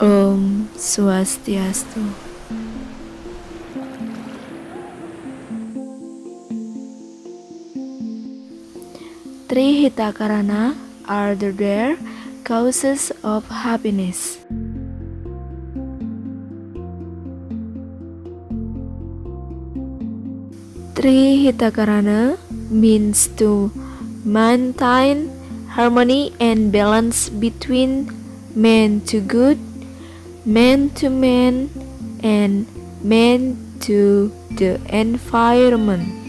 Om Swastiastu. Tri Hita Karana are the rare causes of happiness. Tri Hita Karana means to maintain harmony and balance between man to good, man to man, and man to the environment.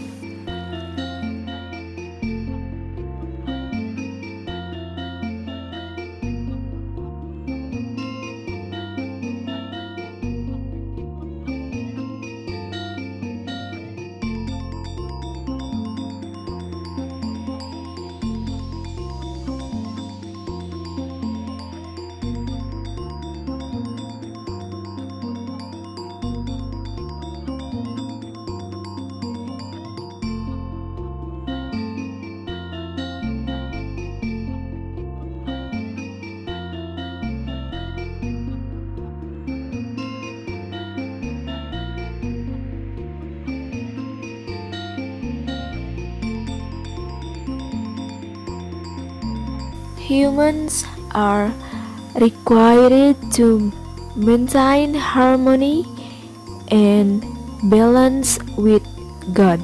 Humans are required to maintain harmony and balance with God.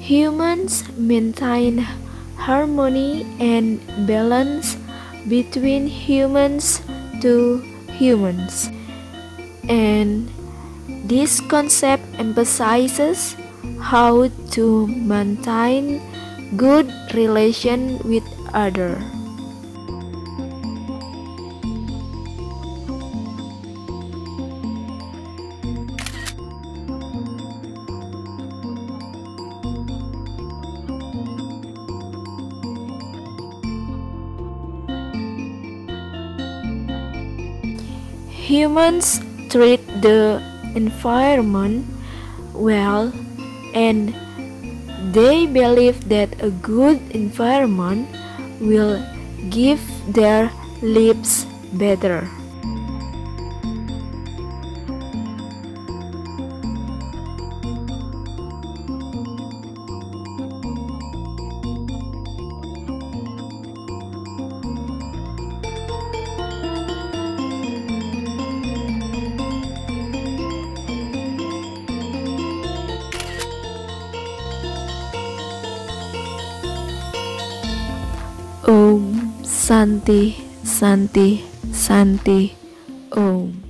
Humans maintain harmony and balance between humans to humans, and this concept emphasizes how to maintain good relation with others. Humans treat the environment well, and they believe that a good environment will give their lives better. Om Santi Santi Santi Om.